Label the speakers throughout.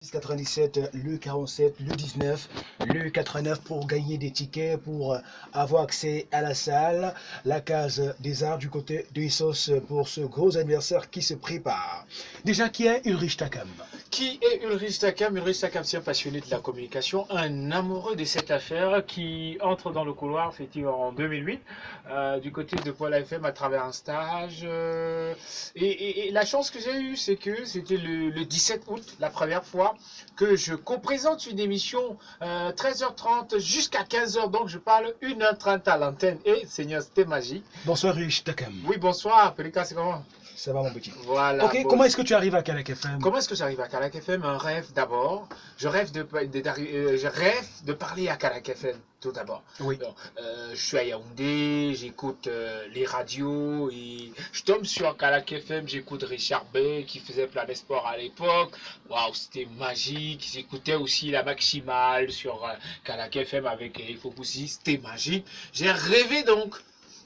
Speaker 1: 97, le 47, le 19, le 89 pour gagner des tickets, pour avoir accès à la salle, la case des arts du côté de Issos pour ce gros anniversaire qui se prépare. Déjà, qui est Ulrich Takam?
Speaker 2: Qui est Ulrich Takam? Ulrich Takam, c'est un passionné de la communication, un amoureux de cette affaire qui entre dans le couloir, effectivement, en 2008, du côté de Paul FM à travers un stage. Et la chance que j'ai eue, c'est que c'était le 17 août, la première fois que je co-présente une émission 13h30 jusqu'à 15h, donc je parle 1h30 à l'antenne. Et Seigneur, c'était magique.
Speaker 1: Bonsoir Ulrich Takam.
Speaker 2: Oui, bonsoir. Pelika, c'est comment?
Speaker 1: Ça va mon petit.
Speaker 2: Voilà.
Speaker 1: Ok, bon. Comment est-ce que tu arrives à Kalak FM?
Speaker 2: Comment est-ce que j'arrive à Kalak FM? Un rêve d'abord. Je rêve de parler à Kalak FM tout d'abord.
Speaker 1: Oui.
Speaker 2: Je suis à Yaoundé, j'écoute les radios et je tombe sur Kalak FM, j'écoute Richard B qui faisait Planète Sport à l'époque. Waouh, c'était magique. J'écoutais aussi la Maximale sur Kalak FM avec Fokussi, c'était magique. J'ai rêvé donc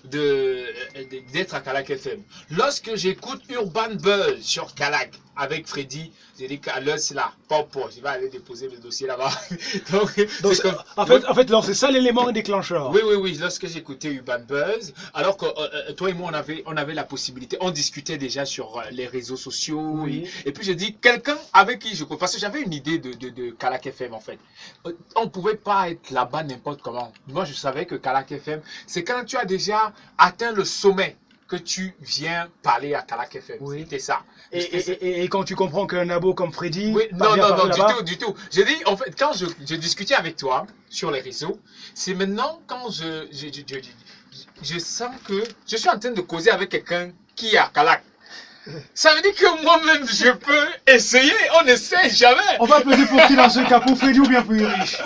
Speaker 2: d'être à Kalak FM. Lorsque j'écoute Urban Buzz sur Kalak avec Freddy, j'ai dit qu'à l'heure c'est là, je vais aller déposer le dossier là-bas. donc
Speaker 1: en fait, c'est ça l'élément déclencheur.
Speaker 2: Oui, lorsque j'écoutais Urban Buzz, alors que toi et moi on avait la possibilité, on discutait déjà sur les réseaux sociaux,
Speaker 1: oui.
Speaker 2: et puis j'ai dit quelqu'un avec qui je peux, parce que j'avais une idée de Kalak FM en fait. On ne pouvait pas être là-bas n'importe comment. Moi je savais que Kalak FM, c'est quand tu as déjà atteint le sommet que tu viens parler à Kalak FM.
Speaker 1: Oui.
Speaker 2: C'était ça.
Speaker 1: Et quand tu comprends qu'un abo comme Freddy...
Speaker 2: Oui, non, du tout. J'ai dit, en fait, quand je discutais avec toi sur les réseaux, c'est maintenant quand je sens que je suis en train de causer avec quelqu'un qui est à Kalak. Ça veut dire que moi-même, je peux essayer. On n'essaie jamais.
Speaker 1: On va peser pour qui dans ce cas? Pour Freddy ou bien pour Ulrich?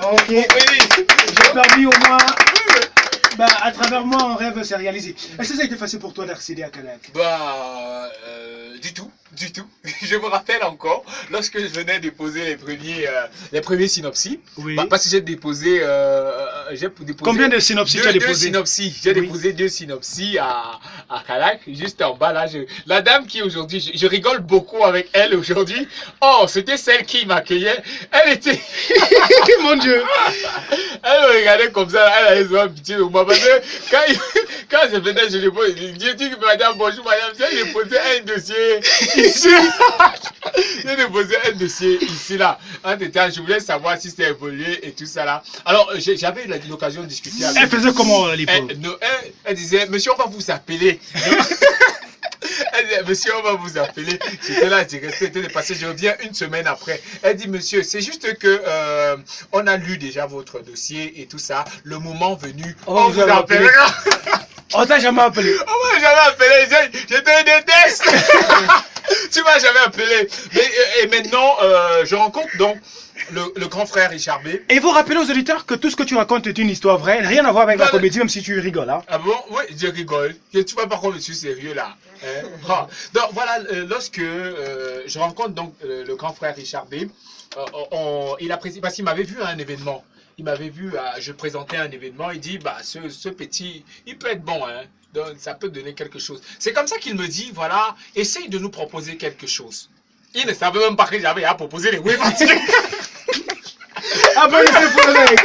Speaker 1: Ok.
Speaker 2: Oui.
Speaker 1: J'ai permis au moins... à travers moi, un rêve s'est réalisé. Est-ce que ça a été facile pour toi d'accéder à Kalak?
Speaker 2: Du tout. Je me rappelle encore, lorsque je venais déposer les premiers synopsis,
Speaker 1: oui.
Speaker 2: Parce que j'ai déposé...
Speaker 1: Combien de synopsis tu as déposé?
Speaker 2: J'ai déposé 2 synopsis à Kalak, juste en bas là. La dame qui aujourd'hui, je rigole beaucoup avec elle aujourd'hui. Oh, c'était celle qui m'accueillait. Elle était...
Speaker 1: Mon Dieu.
Speaker 2: Elle me regardait comme ça, elle avait souvent pitié de moi. Parce que quand je venais, je dépose, je dis que madame, bonjour madame, j'ai déposé un dossier ici. J'ai déposé un dossier ici là. En détail, je voulais savoir si c'était évolué et tout ça là. Alors, j'avais eu l'occasion de discuter avec
Speaker 1: elle. Faisait comment à l'époque?
Speaker 2: Elle disait, monsieur, on va vous appeler. Elle dit, monsieur, on va vous appeler. J'étais là, j'ai resté passé, je reviens une semaine après. Elle dit, monsieur, c'est juste que on a lu déjà votre dossier et tout ça. Le moment venu, on vous appellera.
Speaker 1: On t'a jamais appelé?
Speaker 2: On m'a jamais appelé, je te déteste. Tu m'as jamais appelé. Et maintenant, je rencontre donc le grand frère Richard B.
Speaker 1: Et il faut rappeler aux auditeurs que tout ce que tu racontes est une histoire vraie, rien à voir avec la comédie, même si tu rigoles. Hein.
Speaker 2: Ah bon? Oui, je rigole. Tu vois par contre, je suis sérieux là. Hein? Donc voilà, lorsque je rencontre donc le grand frère Richard B, il apprécie parce qu'il m'avait vu à un événement. Il m'avait vu, je présentais un événement, il dit, ce petit, il peut être bon, hein, donc ça peut donner quelque chose. C'est comme ça qu'il me dit, voilà, essaye de nous proposer quelque chose. Il ne savait même pas que j'avais à proposer les web.
Speaker 1: Ah ben, c'est pour le mec.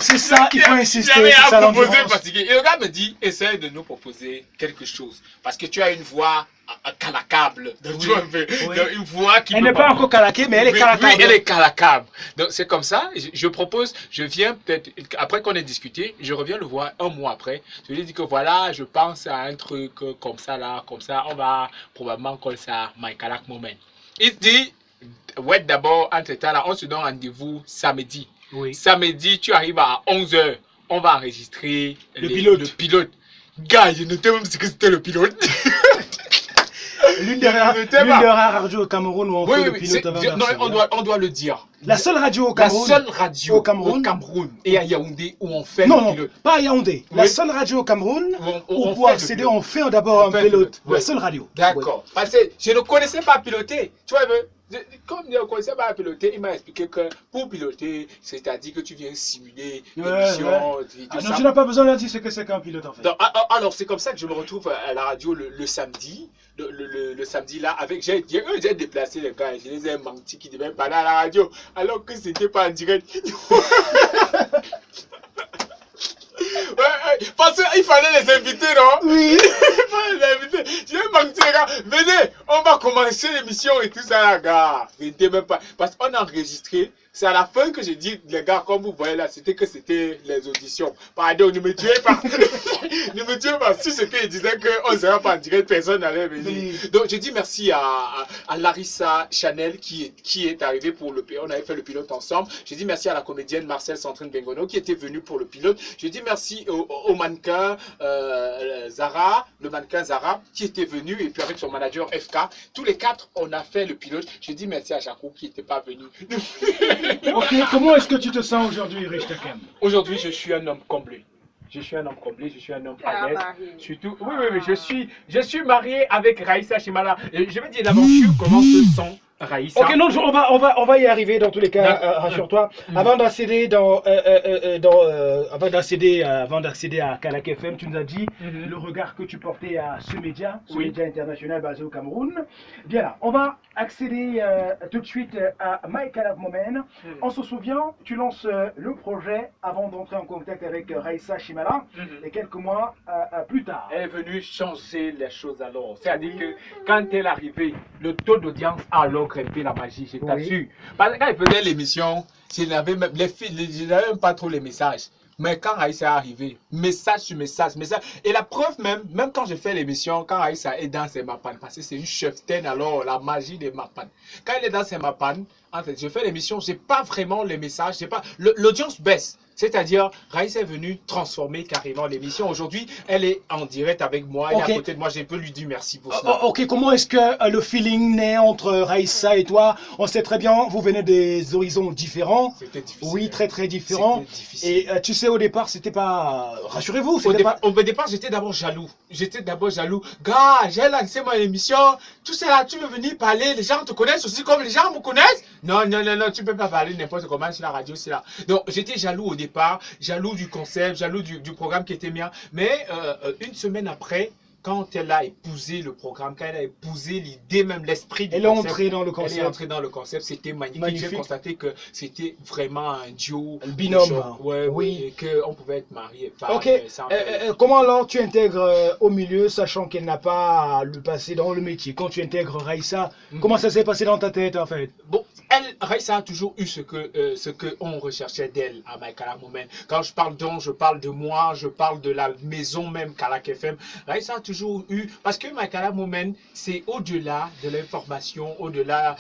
Speaker 1: C'est ça, il faut insister.
Speaker 2: J'avais à proposer fatigué. Et le gars me dit, essaye de nous proposer quelque chose. Parce que tu as une voix calacable. Donc, tu vois, une voix qui...
Speaker 1: Elle n'est pas encore calaquée, mais elle est calacable.
Speaker 2: Oui, elle est calacable. Donc c'est comme ça, je propose, je viens peut-être, après qu'on ait discuté, je reviens le voir un mois après. Je lui dis que voilà, je pense à un truc comme ça là, comme ça, on va probablement coller ça My Kalak Moment. Il dit, ouais d'abord, entre temps là, on se donne rendez-vous samedi.
Speaker 1: Oui.
Speaker 2: Samedi, tu arrives à 11 h, on va enregistrer
Speaker 1: le pilote.
Speaker 2: Gars, je ne sais même pas que c'était le pilote.
Speaker 1: L'une des rares radios au Cameroun où on fait le pilote avant.
Speaker 2: Non, on doit le dire.
Speaker 1: La seule radio au Cameroun.
Speaker 2: La seule radio au Cameroun et à Yaoundé où on fait
Speaker 1: le
Speaker 2: pilote.
Speaker 1: Non, pas à Yaoundé. La seule radio au Cameroun où pour accéder, on fait d'abord un pilote. La seule radio.
Speaker 2: D'accord. Parce que je ne connaissais pas piloter. Tu vois, Comme il commençait à piloter, il m'a expliqué que pour piloter, c'est-à-dire que tu viens simuler l'émission.
Speaker 1: Ah non, tu n'as pas besoin de dire ce que c'est qu'un pilote en fait.
Speaker 2: Donc, alors, c'est comme ça que je me retrouve à la radio le samedi. Le samedi là, avec j'ai déplacé les gars, je les ai menti qui devaient parler à la radio, alors que c'était pas en direct. Ouais, parce qu'il fallait les inviter, non?
Speaker 1: Oui.
Speaker 2: Il fallait les inviter. Je vais menti, les gars. Venez, on va commencer l'émission et tout ça, les gars. Venez même pas. Parce qu'on a enregistré. C'est à la fin que j'ai dit, les gars, comme vous voyez là, c'était les auditions. Pardon, ne me tuez pas. Ne me tuez pas. Si c'était, ils disaient qu'on ne serait pas en direct, personne n'allait venir. Oui. Donc, je dis merci à Larissa Chanel qui est arrivée pour le pilote. On avait fait le pilote ensemble. Je dis merci à la comédienne Marcel Sandrine Bengono qui était venue pour le pilote. Je dis merci au mannequin Zara, le mannequin Zara qui était venu et puis avec son manager FK. Tous les quatre, on a fait le pilote. Je dis merci à Jaco qui n'était pas venu.
Speaker 1: Ok, comment est-ce que tu te sens aujourd'hui, Richtakem?
Speaker 2: Aujourd'hui, je suis un homme comblé. Je suis un homme comblé, je suis un homme à l'aise. Surtout, oui, je suis marié avec Raïssa Chimala. Je vais dire d'abord comment se sent Raïssa.
Speaker 1: Ok, non, on va y arriver dans tous les cas, rassure-toi. Avant d'accéder avant d'accéder à Kalak FM, tu nous as dit le regard que tu portais à ce média international basé au Cameroun. Bien là, on va accéder tout de suite à My Kalak Moment. On se souvient, tu lances le projet avant d'entrer en contact avec Raïssa Chimala et quelques mois plus tard.
Speaker 2: Elle est venue changer les choses alors. C'est-à-dire que quand elle est arrivée, le taux d'audience a alors grimpé la magie, je t'assure. Parce que quand elle faisait l'émission, je n'avais même pas trop les messages. Mais quand Raïssa est arrivé, message sur message, et la preuve même quand je fais l'émission, quand Raïssa est dans ses mapanes, parce que c'est une cheftaine alors, la magie des mapanes. Quand elle est dans ses mapanes, en fait, je fais l'émission, j'ai pas vraiment les messages, l'audience baisse. C'est-à-dire, Raïssa est venue transformer carrément l'émission. Aujourd'hui, elle est en direct avec moi, elle est à côté de moi, je peux lui dire merci pour ça.
Speaker 1: Ok, comment est-ce que le feeling naît entre Raïssa et toi? On sait très bien, vous venez des horizons différents.
Speaker 2: C'était difficile.
Speaker 1: Oui, très différents. Et tu sais, au départ, c'était pas... Rassurez-vous,
Speaker 2: au départ, j'étais d'abord jaloux. Gars, j'ai lancé mon émission, tout ça là, tu veux venir parler, les gens te connaissent aussi comme les gens me connaissent? Non, tu peux pas parler n'importe comment sur la radio, c'est là. Donc, j'étais jaloux au départ, jaloux du concept, jaloux du programme qui était bien. Mais une semaine après, quand elle a épousé le programme, quand elle a épousé l'idée, même l'esprit du concept.
Speaker 1: Elle est entrée dans le concept.
Speaker 2: Elle est entrée dans le concept, c'était magnifique. J'ai constaté que c'était vraiment un duo.
Speaker 1: Un binôme.
Speaker 2: Oui. Et qu'on pouvait être mariés.
Speaker 1: Ok. Comment alors tu intègres au milieu, sachant qu'elle n'a pas le passé dans le métier? Quand tu intègres Raïssa, comment ça s'est passé dans ta tête en fait?
Speaker 2: Bon, Raïssa a toujours eu ce que on recherchait d'elle à My Kalak Moment. Quand je parle d'on, je parle de moi, je parle de la maison même Kalak FM. Raïssa a toujours eu, parce que My Kalak Moment, c'est au-delà de l'information, au-delà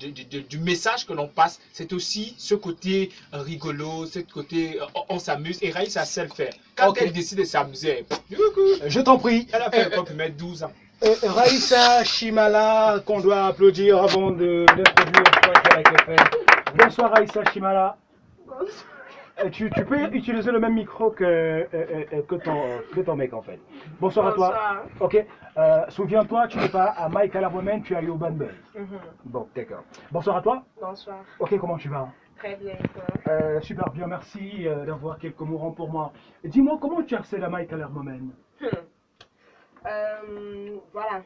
Speaker 2: du message que l'on passe, c'est aussi ce côté rigolo, ce côté on s'amuse, et Raïssa sait le faire. Quand elle décide de s'amuser,
Speaker 1: je t'en prie.
Speaker 2: Elle a fait quoi pour mettre 12 ans.
Speaker 1: Raïssa Chimala, qu'on doit applaudir avant d'introduire Kalak FM. Bonsoir Raïssa Chimala. Bonsoir. Tu peux utiliser le même micro que ton mec en fait. Bonsoir à toi. Ok. Souviens-toi, tu n'es pas à My Kalak Moment, tu es à Urban Buzz. Bon, d'accord. Bonsoir à toi.
Speaker 3: Bonsoir.
Speaker 1: Ok, comment tu vas?
Speaker 3: Très bien.
Speaker 1: Super bien, merci d'avoir quelques mots pour moi. Dis-moi, comment tu accèdes à My Kalak Moment?
Speaker 3: Voilà.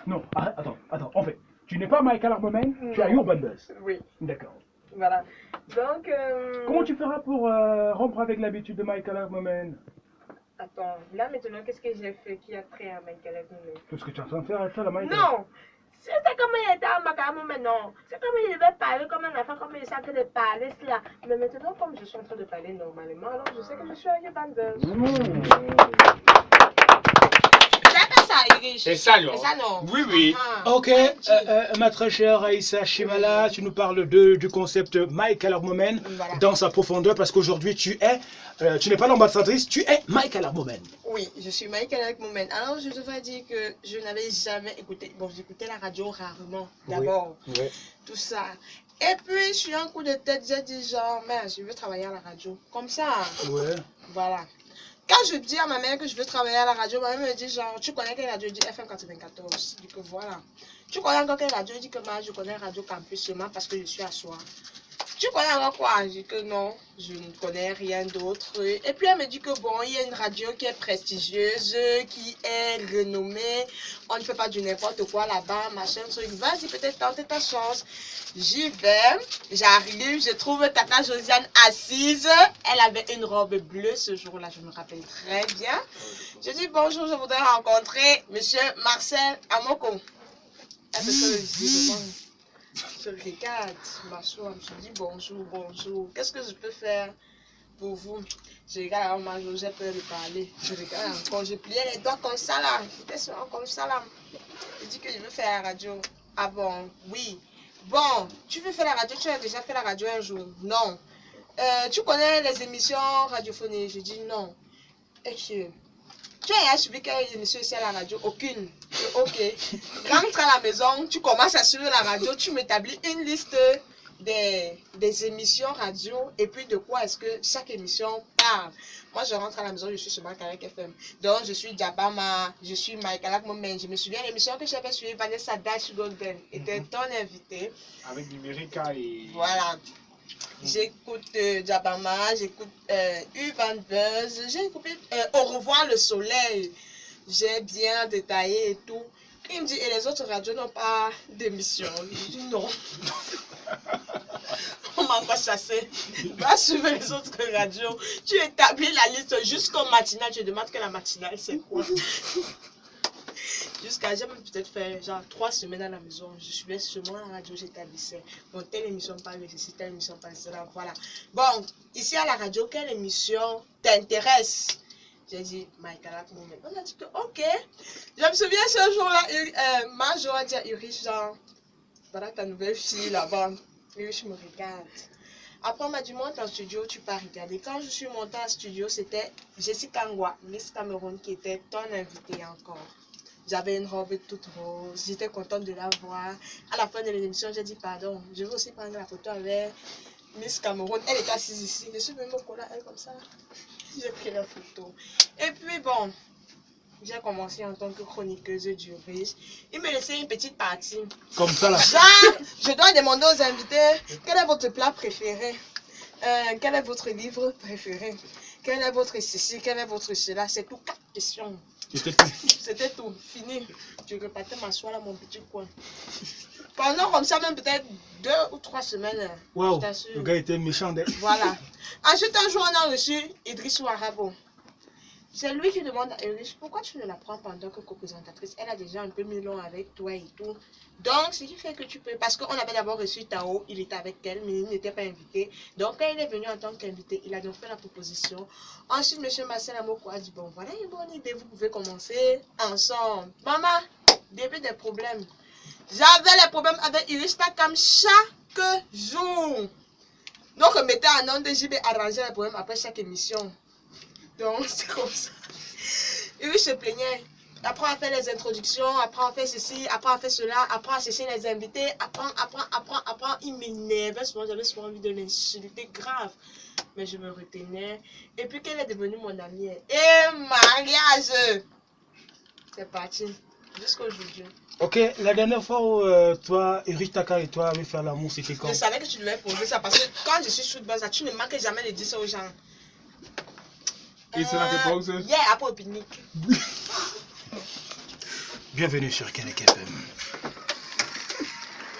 Speaker 1: Non, attends, en fait, tu n'es pas à My Kalak Moment, tu es à Urban Buzz.
Speaker 3: Oui.
Speaker 1: D'accord.
Speaker 3: Voilà. Donc.
Speaker 1: Comment tu feras pour rompre avec l'habitude de My Kalak Moment?
Speaker 3: Attends, là maintenant, qu'est-ce que j'ai fait qui a trait à My Kalak Moment?
Speaker 1: Tout ce que tu es en train de faire, ça, la My Kalak.
Speaker 3: Non! C'est comme il était à My Kalak Moment, non. C'est comme il devait parler comme un enfant, comme il savait de parler, cela. Mais maintenant, comme je suis en train de parler normalement, alors je sais que je suis à Urban Buzz.
Speaker 2: C'est ça, non? Oui.
Speaker 1: Ok, ma très chère Raïssa Chimala, tu nous parles du concept My Kalak Moment dans sa profondeur, parce qu'aujourd'hui tu n'es pas l'ambassadrice, tu es My Kalak Moment.
Speaker 3: Oui, je suis My Kalak Moment. Alors je devrais dire que je n'avais jamais écouté, bon j'écoutais la radio rarement d'abord, tout ça. Et puis sur un coup de tête, j'ai dit genre, mais je veux travailler à la radio, comme ça.
Speaker 1: Ouais.
Speaker 3: Voilà. Quand je dis à ma mère que je veux travailler à la radio, ma mère me dit genre, tu connais quelle radio? Je dis FM 94. Je dis que voilà. Tu connais encore quelle radio? Je dis que moi, je connais Radio Campus seulement parce que je suis à Soir. Tu connais encore quoi? Je dis que non, je ne connais rien d'autre. Et puis elle me dit que bon, il y a une radio qui est prestigieuse, qui est renommée. On ne fait pas du n'importe quoi là-bas, machin, truc. Vas-y, peut-être tenter ta chance. J'y vais, j'arrive, je trouve Tata Josiane assise. Elle avait une robe bleue ce jour-là, je me rappelle très bien. Je dis bonjour, je voudrais rencontrer Monsieur Marcel Amoko. Elle me fait le virement. Je regarde, m'assois, je dis bonjour, bonjour. Qu'est-ce que je peux faire pour vous? Je regarde ma maman, j'ai peur de parler. Je regarde encore, je pliais les doigts comme ça là. J'étais souvent comme ça là. Je dis que je veux faire la radio. Ah bon, oui. Bon, tu veux faire la radio, tu as déjà fait la radio un jour? Non. Tu connais les émissions radiophoniques? Je dis non. Et tu as suivi quelles émissions ici à la radio? Aucune. Ok. Rentre à la maison, tu commences à suivre la radio, tu m'établis une liste des émissions radio et puis de quoi est-ce que chaque émission parle. Moi, je rentre à la maison, je suis sur Macarec FM. Donc, je suis Diabama, je suis Michael Momen. Je me souviens de l'émission que j'avais suivie, Vanessa Dash Golden était ton invité.
Speaker 2: Avec Numérica et...
Speaker 3: Voilà. J'écoute Diabama, j'écoute Urban Buzz, j'ai écouté Au revoir le soleil. J'ai bien détaillé et tout. Il me dit, et les autres radios n'ont pas d'émission. Je dis non. On m'a pas chassé. Va suivre les autres radios. Tu établis la liste jusqu'au matinal. Tu demandes que la matinale, c'est quoi? Jusqu'à, j'ai même peut-être fait genre 3 semaines à la maison. Je suivais seulement la radio, j'établissais. Bon, telle émission parle de ceci, telle émission parle de cela. Voilà. Bon, ici à la radio, quelle émission t'intéresse? J'ai dit, Michael Moment. On a dit que, ok. Je me souviens ce jour-là, Majo a dit à Urish, genre, voilà ta nouvelle fille là-bas. Urish me regarde. Après, on m'a dit, monte en studio, tu peux regarder. Quand je suis montée en studio, c'était Jessica Ngwa, Miss Cameroun, qui était ton invitée encore. J'avais une robe toute rose, j'étais contente de la voir. À la fin de l'émission, j'ai dit, pardon, je veux aussi prendre la photo avec Miss Cameroun. Elle était assise ici. Je suis venue me coller à elle comme ça. J'ai pris la photo. Et puis bon, j'ai commencé en tant que chroniqueuse du riche. Il me laissait une petite partie.
Speaker 1: Comme ça là.
Speaker 3: Genre, je dois demander aux invités, quel est votre plat préféré? Quel est votre livre préféré? Quel est votre ceci? Quel est votre cela? C'est tout 4 questions.
Speaker 1: C'était tout.
Speaker 3: C'était tout, fini. Je repartais m'asseoir dans mon petit coin. Pendant comme ça, même peut-être 2 ou 3 semaines.
Speaker 1: Waouh, le gars était méchant.
Speaker 3: Voilà. Ensuite, un jour, on a reçu Idriss Ouarabo. C'est lui qui demande à Idriss, pourquoi tu ne la prends pas en tant que co-présentatrice? Elle a déjà un peu mis long avec toi et tout. Donc, ce qui fait que tu peux... Parce qu'on avait d'abord reçu Tao, il était avec elle, mais il n'était pas invité. Donc, quand il est venu en tant qu'invité, il a donc fait la proposition. Ensuite, M. Marcel Amoko a dit, bon, voilà une bonne idée, vous pouvez commencer ensemble. Maman, début des problèmes. J'avais les problèmes avec Idriss comme chaque jour. Donc, on mettait en onde, j'y vais arranger les problèmes après chaque émission. Donc, c'est comme ça. Idriss se plaignait. Après, on fait les introductions, après, on fait ceci, après, on fait cela, après, on cherche les invités, après. Il m'énervait souvent, j'avais souvent envie de l'insulter grave. Mais je me retenais. Et puis, qu'elle est devenue mon amie. Et mariage! C'est parti. Jusqu'aujourd'hui.
Speaker 1: Ok, la dernière fois où toi, Eric Taka et toi avez fait l'amour, c'était quand?
Speaker 3: Je savais que tu devais poser ça parce que quand je suis shoot buzz, tu ne manques jamais de dire ça aux gens.
Speaker 2: Et c'est la réponse?
Speaker 3: Yeah, après au pique-nique.
Speaker 1: Bienvenue sur Kelek FM.